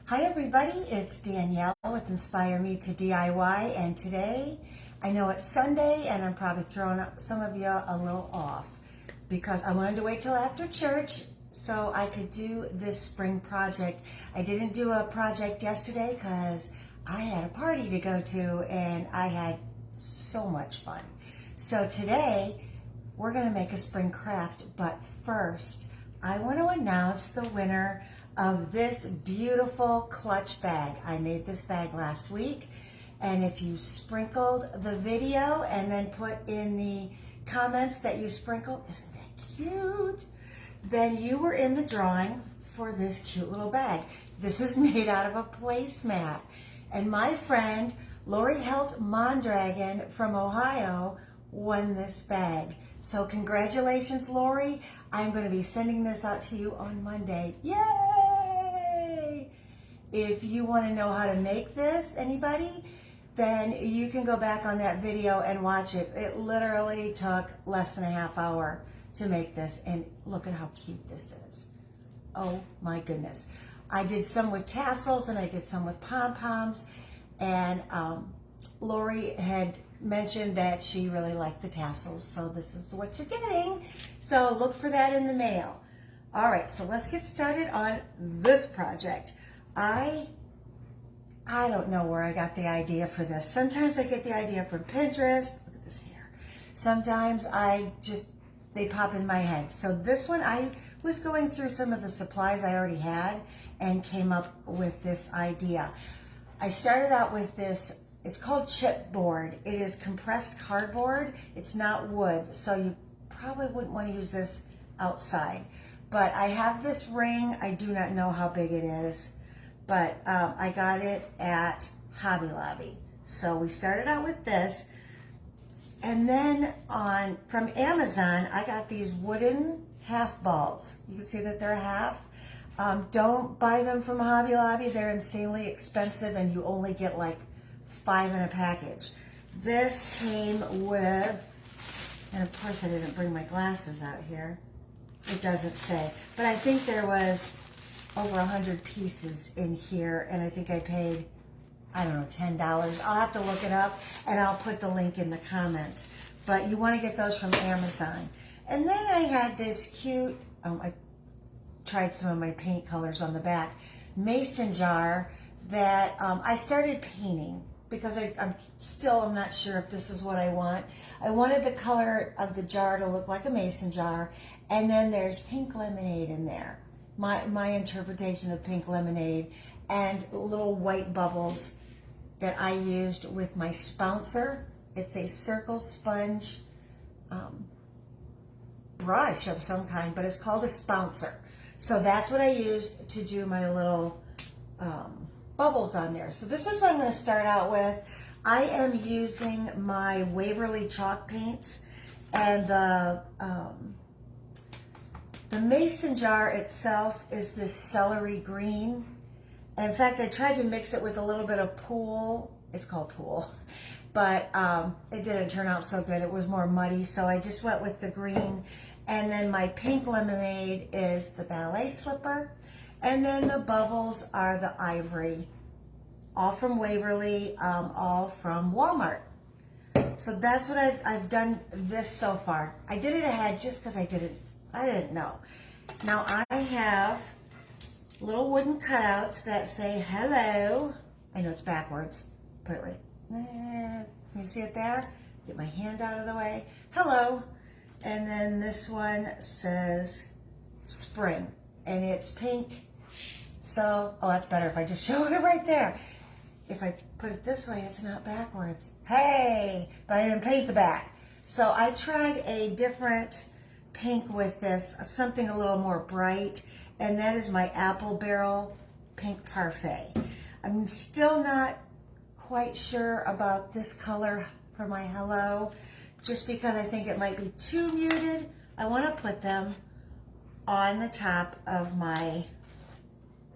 Hi everybody, it's Danielle with Inspire Me to DIY, and today I know it's Sunday and I'm probably throwing some of you a little off because I wanted to wait till after church so I could do this spring project. I didn't do a project yesterday because I had a party to go to and I had so much fun. So today we're going to make a spring craft, but first I want to announce the winner of this beautiful clutch bag. I made this bag last week, and if you sprinkled the video and then put in the comments that you sprinkled, isn't that cute? Then you were in the drawing for this cute little bag. This is made out of a placemat, and my friend Lori Helt Mondragon from Ohio won this bag. So congratulations, Lori. I'm going to be sending this out to you on Monday. Yay! If you want to know how to make this, anybody, then you can go back on that video and watch it. It literally took less than a half hour to make this, and look at how cute this is. Oh my goodness. I did some with tassels and I did some with pom-poms, and Lori had mentioned that she really liked the tassels, so this is what you're getting. So look for that in the mail. All right, so let's get started on this project. I don't know where I got the idea for this. Sometimes I get the idea from Pinterest. Look at this hair. Sometimes they pop in my head. So this one, I was going through some of the supplies I already had and came up with this idea. I started out with this. It's called chipboard. It is compressed cardboard. It's not wood, so you probably wouldn't want to use this outside. But I have this ring. I do not know how big it is, but I got it at Hobby Lobby. So we started out with this, and then from Amazon, I got these wooden half balls. You can see that they're half. Don't buy them from Hobby Lobby. They're insanely expensive, and you only get like 5 in a package. This came with, and of course I didn't bring my glasses out here. It doesn't say, but I think there was over 100 pieces in here, and I think I paid, I don't know, $10. I'll have to look it up, and I'll put the link in the comments. But you want to get those from Amazon. And then I had this cute, I tried some of my paint colors on the back, mason jar that I started painting, because I'm not sure if this is what I want. I wanted the color of the jar to look like a mason jar, and then there's pink lemonade in there. My interpretation of pink lemonade, and little white bubbles that I used with my spouncer. It's a circle sponge brush of some kind, but it's called a spouncer. So that's what I used to do my little bubbles on there. So this is what I'm going to start out with. I am using my Waverly chalk paints, and the mason jar itself is this celery green. In fact, I tried to mix it with a little bit of Pool. It's called Pool, but it didn't turn out so good. It was more muddy, so I just went with the green. And then my pink lemonade is the ballet slipper. And then the bubbles are the ivory, all from Waverly, all from Walmart. So that's what I've done this so far. I did it ahead just because I didn't know. Now I have little wooden cutouts that say hello. I know it's backwards. Put it right there. Can you see it there? Get my hand out of the way. Hello. And then this one says spring, and it's pink. So, oh, that's better if I just show it right there. If I put it this way, it's not backwards. Hey, but I didn't paint the back. So I tried a different pink with this, something a little more bright, and that is my apple barrel pink parfait. I'm still not quite sure about this color for my hello, just because I think it might be too muted. I want to put them on the top of my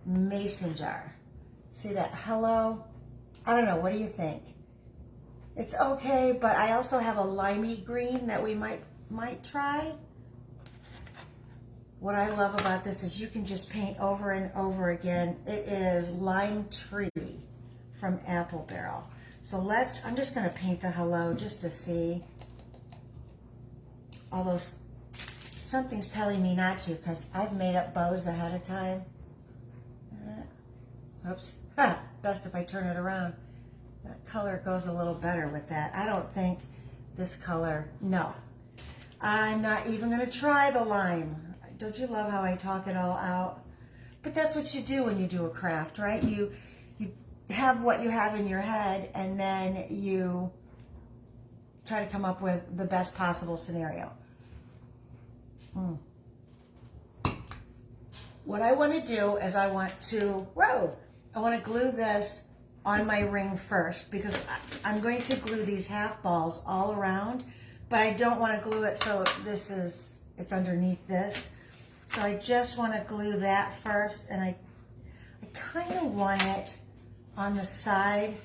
mason jar. See that hello? I don't know, what do you think? It's okay, but I also have a limey green that we might try. what I love about this is you can just paint over and over again. It is Lime Tree from Apple Barrel. So I'm just going to paint the hello just to see. Although something's telling me not to because I've made up bows ahead of time. Oops. Ha! Best if I turn it around. That color goes a little better with that. I don't think this color, no. I'm not even going to try the lime. Don't you love how I talk it all out? But that's what you do when you do a craft, right? You have what you have in your head, and then you try to come up with the best possible scenario. What I want to do is I want to glue this on my ring first, because I'm going to glue these half balls all around, but I don't want to glue it so it's underneath this. So I just want to glue that first, and I kind of want it on the side.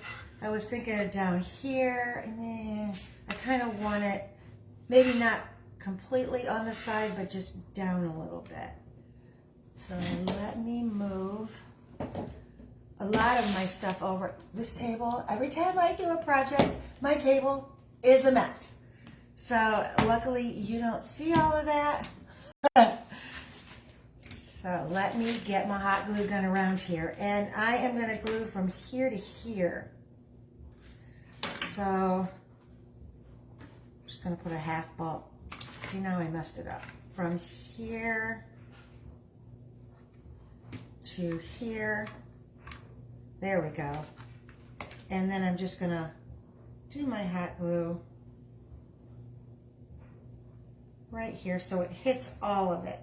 I was thinking of down here, and I kind of want it maybe not completely on the side, but just down a little bit. So let me move a lot of my stuff over this table. Every time I do a project, my table is a mess. So luckily you don't see all of that. So let me get my hot glue gun around here, and I am going to glue from here to here. So I'm just going to put a half ball. See, now I messed it up. From here to here. There we go. And then I'm just going to do my hot glue right here so it hits all of it.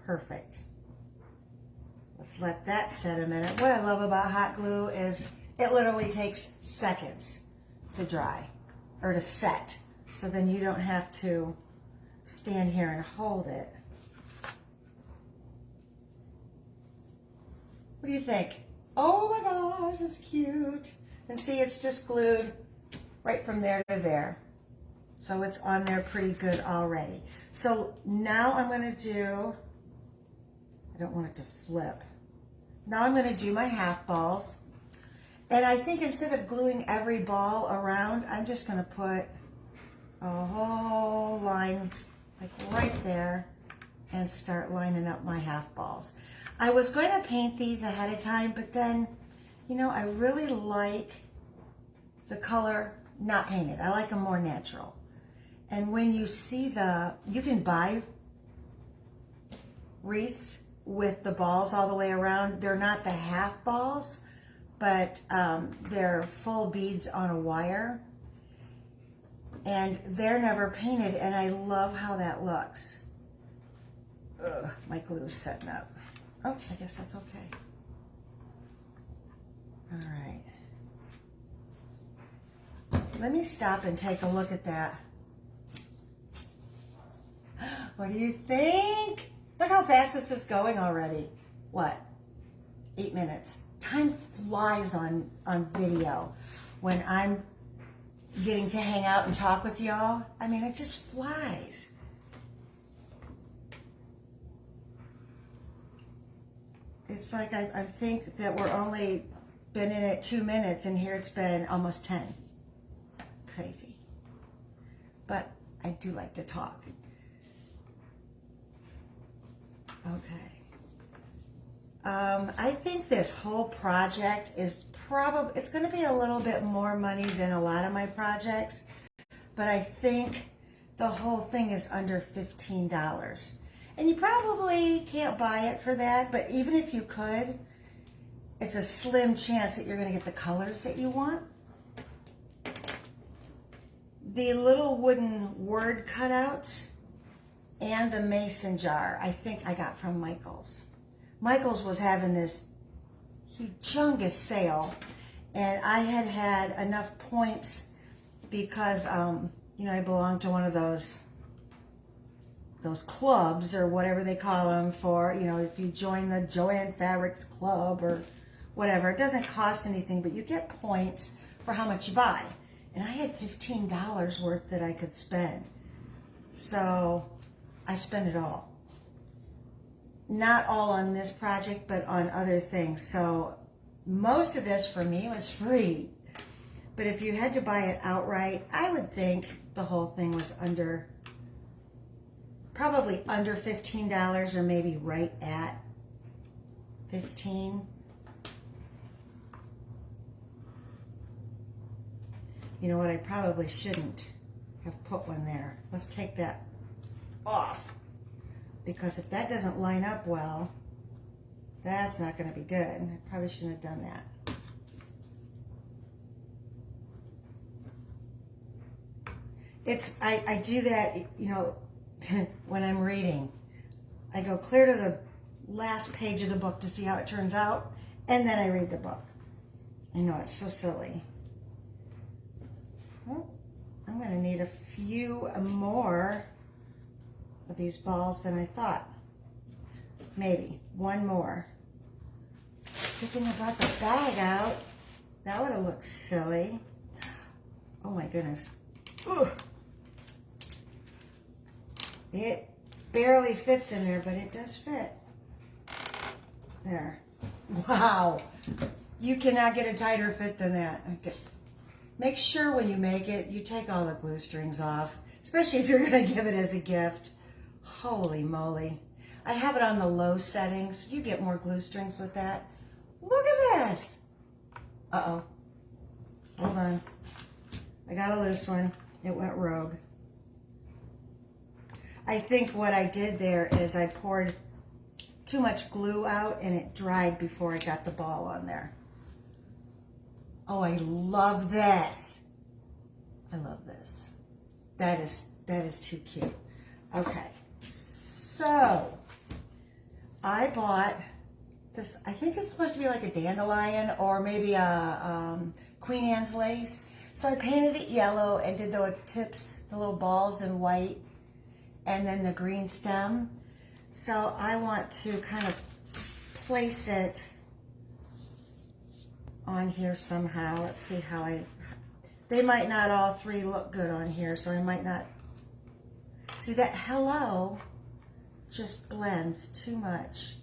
Perfect. Let's let that set a minute. What I love about hot glue is it literally takes seconds to dry or to set. So then you don't have to stand here and hold it. What do you think? Oh my gosh, it's cute. And see, it's just glued right from there to there. So it's on there pretty good already. So now I'm going to do, I don't want it to flip. Now I'm going to do my half balls. And I think instead of gluing every ball around, I'm just going to put a whole line like right there and start lining up my half balls. I was going to paint these ahead of time, but then, you know, I really like the color not painted. I like them more natural. And when you see you can buy wreaths with the balls all the way around. They're not the half balls, but they're full beads on a wire. And they're never painted, and I love how that looks. Ugh, my glue's setting up. Oh, I guess that's okay. All right. Let me stop and take a look at that. What do you think? Look how fast this is going already. What? 8 minutes. Time flies on video when I'm getting to hang out and talk with y'all. I mean, it just flies. It's like I think that we're only been in it 2 minutes, and here it's been almost 10. Crazy. But I do like to talk. Okay. I think this whole project is it's going to be a little bit more money than a lot of my projects, but I think the whole thing is under $15. And you probably can't buy it for that, but even if you could, it's a slim chance that you're going to get the colors that you want. The little wooden word cutouts and the mason jar, I think I got from Michael's. Michael's was having this humongous sale, and I had enough points because, you know, I belong to one of those clubs or whatever they call them for, you know, if you join the Joanne Fabrics Club or whatever. It doesn't cost anything, but you get points for how much you buy. And I had $15 worth that I could spend. So I spent it all. Not all on this project, but on other things. So most of this for me was free. But if you had to buy it outright, I would think the whole thing was probably under $15 or maybe right at 15. You know what, I probably shouldn't have put one there. Let's take that off. Because if that doesn't line up well, that's not going to be good. I probably shouldn't have done that. I do that, you know, when I'm reading. I go clear to the last page of the book to see how it turns out, and then I read the book. I know, it's so silly. Well, I'm going to need a few more of these balls than I thought. Maybe one more. Good thing I brought the bag out. That would have looked silly. Oh my goodness. Ugh. It barely fits in there, but it does fit. There. Wow. You cannot get a tighter fit than that. Okay. Make sure when you make it, you take all the glue strings off, especially if you're going to give it as a gift. Holy moly. I have it on the low settings. You get more glue strings with that. Look at this. Uh-oh. Hold on. I got a loose one. It went rogue. I think what I did there is I poured too much glue out and it dried before I got the ball on there. Oh, I love this. I love this. That is too cute. Okay. So, I bought this, I think it's supposed to be like a dandelion or maybe a Queen Anne's lace. So I painted it yellow and did the tips, the little balls in white, and then the green stem. So I want to kind of place it on here somehow. Let's see how they might not all three look good on here, so I might not. See, that hello just blends too much.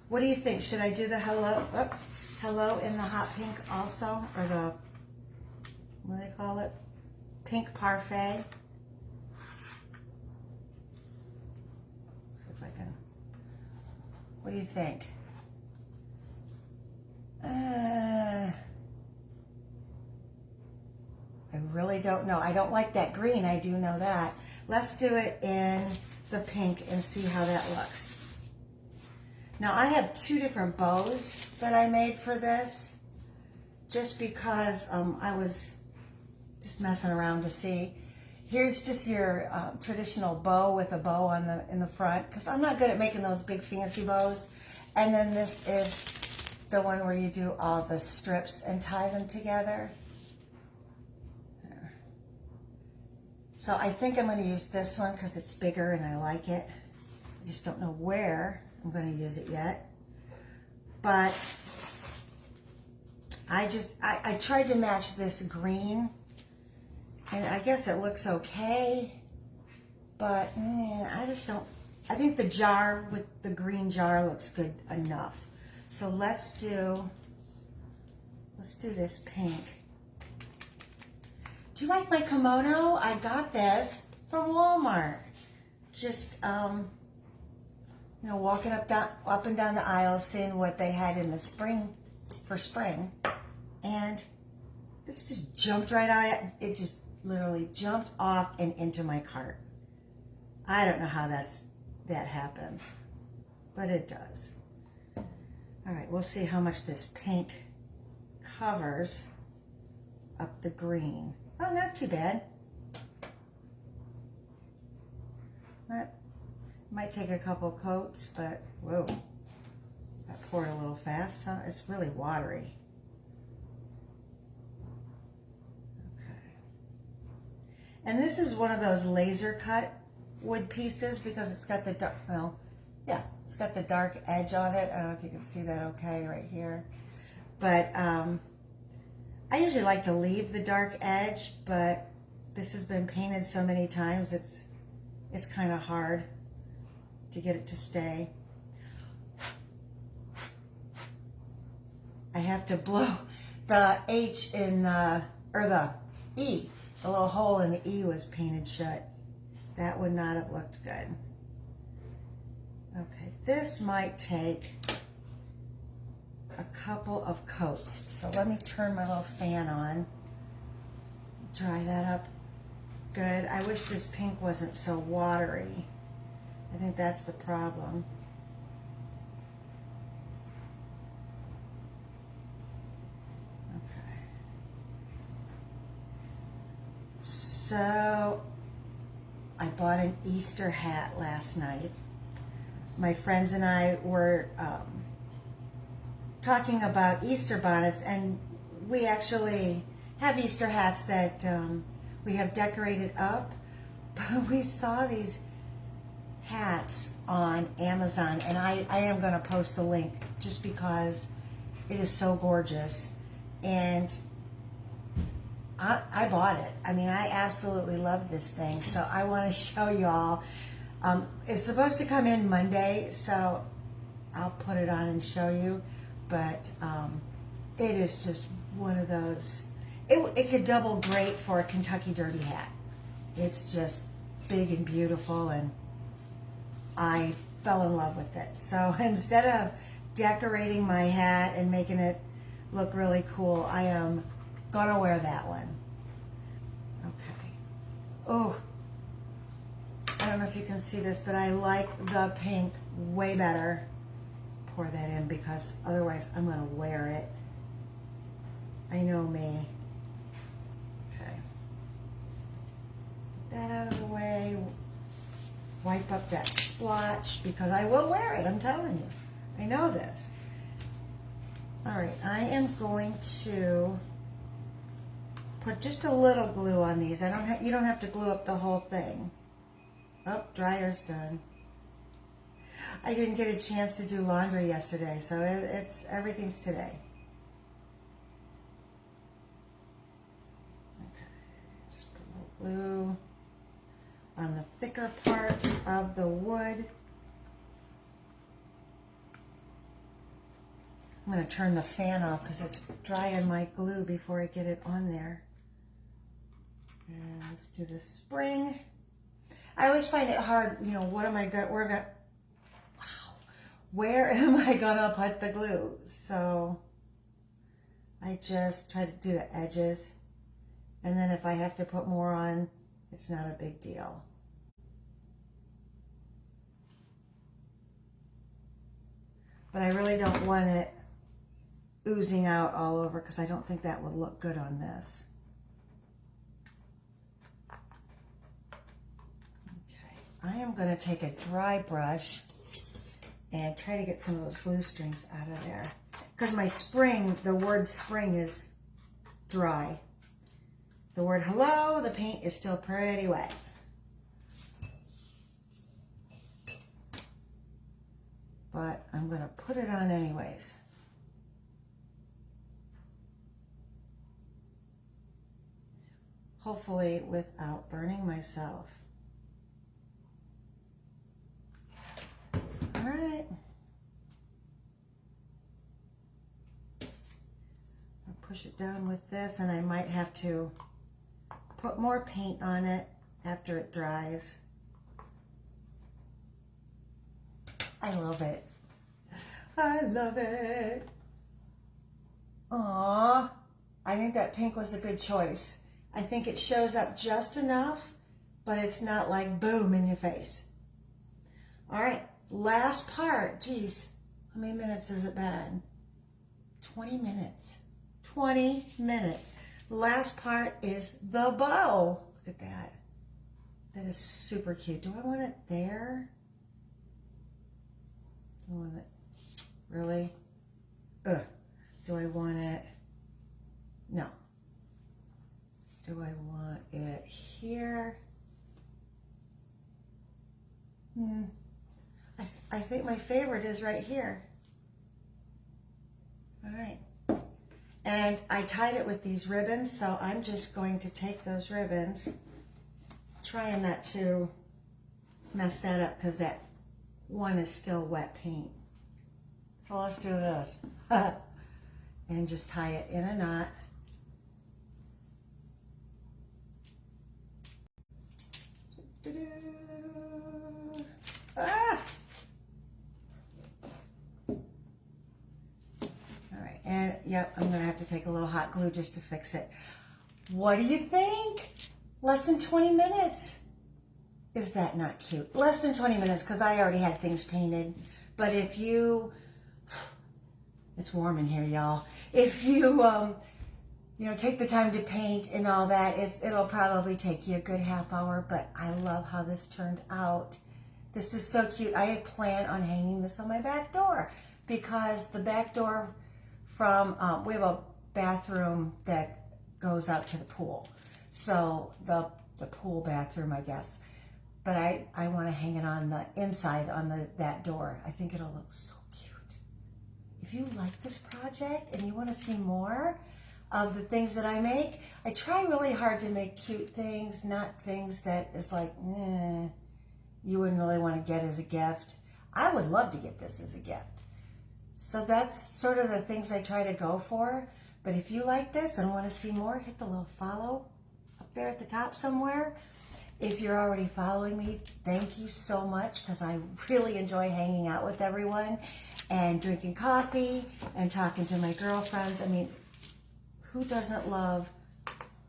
What do you think? Should I do the hello in the hot pink also? Or the, what do they call it? Pink parfait? See if I can. What do you think? I really don't know. I don't like that green. I do know that. Let's do it in the pink and see how that looks. Now I have two different bows that I made for this, just because I was just messing around to see. Here's just your traditional bow with a bow on in the front, because I'm not good at making those big fancy bows. And then this is the one where you do all the strips and tie them together. So I think I'm going to use this one because it's bigger and I like it. I just don't know where I'm going to use it yet. But I tried to match this green, and I guess it looks okay. But I just don't. I think the jar with the green jar looks good enough. So let's do this pink. Do you like my kimono? I got this from Walmart. Just, you know, walking up and down the aisle, seeing what they had in the spring, for spring. And this just jumped right out. It just literally jumped off and into my cart. I don't know how that happens, but it does. All right, we'll see how much this pink covers up the green. Oh, not too bad. Might take a couple coats, but whoa, that poured a little fast, huh? It's really watery. Okay. And this is one of those laser cut wood pieces because it's got the dark, well, yeah, it's got the dark edge on it. I don't know if you can see that okay right here. But I usually like to leave the dark edge, but this has been painted so many times, it's kind of hard to get it to stay. I have to blow the H in the, or the E. The little hole in the E was painted shut. That would not have looked good. Okay, this might take a couple of coats. So let me turn my little fan on. Dry that up good. I wish this pink wasn't so watery. I think that's the problem. Okay. So I bought an Easter hat last night. My friends and I were talking about Easter bonnets, and we actually have Easter hats that we have decorated up, but we saw these hats on Amazon, and I am going to post the link just because it is so gorgeous, and I bought it. I mean, I absolutely love this thing, so I want to show you all. It's supposed to come in Monday, so I'll put it on and show you, but it is just one of those. It could double great for a Kentucky Derby hat. It's just big and beautiful, and I fell in love with it. So instead of decorating my hat and making it look really cool, I am gonna wear that one. Okay. Oh, I don't know if you can see this, but I like the pink way better. Pour that in because otherwise I'm gonna wear it. I know me. Okay. Get that out of the way. Wipe up that splotch because I will wear it, I'm telling you. I know this. All right, I am going to put just a little glue on these. You don't have to glue up the whole thing. Oh, dryer's done. I didn't get a chance to do laundry yesterday, so everything's today. Okay, just put a little glue on the thicker parts of the wood. I'm going to turn the fan off because it's drying my glue before I get it on there. And let's do the spring. I always find it hard, you know, where am I gonna put the glue? So I just try to do the edges, and then if I have to put more on, it's not a big deal. But I really don't want it oozing out all over because I don't think that would look good on this. I am going to take a dry brush and try to get some of those glue strings out of there. Because my spring, the word spring is dry. The word hello, the paint is still pretty wet. But I'm going to put it on anyways. Hopefully without burning myself. All right. I'll push it down with this, and I might have to put more paint on it after it dries. I love it. I love it. Aww. I think that pink was a good choice. I think it shows up just enough, but it's not like boom in your face. All right. Last part, geez, how many minutes has it been? 20 minutes. 20 minutes. Last part is the bow. Look at that. That is super cute. Do I want it there? Do I want it, really? Ugh. Do I want it? No. Do I want it here? I think my favorite is right here. All right. And I tied it with these ribbons, so I'm just going to take those ribbons, trying not to mess that up because that one is still wet paint. So let's do this. And just tie it in a knot. Ah! And yep, I'm gonna have to take a little hot glue just to fix it. What do you think? Less than 20 minutes. Is that not cute? Less than 20 minutes because I already had things painted. But if you, it's warm in here, y'all. If you, you know, take the time to paint and all that, it'll probably take you a good half hour. But I love how this turned out. This is so cute. I plan on hanging this on my back door because the back door from, we have a bathroom that goes out to the pool. So the pool bathroom, I guess. But I want to hang it on the inside on that door. I think it'll look so cute. If you like this project and you want to see more of the things that I make, I try really hard to make cute things, not things that is like, you wouldn't really want to get as a gift. I would love to get this as a gift. So that's sort of the things I try to go for. But if you like this and want to see more, hit the little follow up there at the top somewhere. If you're already following me, thank you so much because I really enjoy hanging out with everyone and drinking coffee and talking to my girlfriends. I mean, who doesn't love,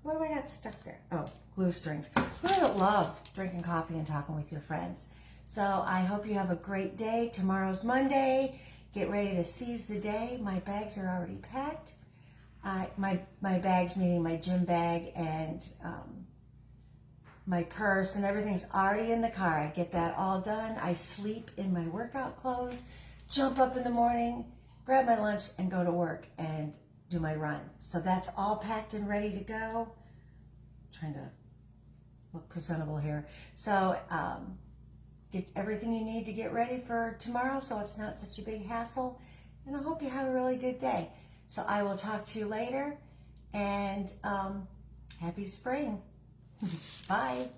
what do I got stuck there? Oh, glue strings. Who doesn't love drinking coffee and talking with your friends? So I hope you have a great day. Tomorrow's Monday. Get ready to seize the day. My bags are already packed. My bags, meaning my gym bag and my purse and everything's already in the car. I get that all done. I sleep in my workout clothes, jump up in the morning, grab my lunch, and go to work and do my run. So that's all packed and ready to go. I'm trying to look presentable here. So get everything you need to get ready for tomorrow so it's not such a big hassle. And I hope you have a really good day. So I will talk to you later, and happy spring. Bye.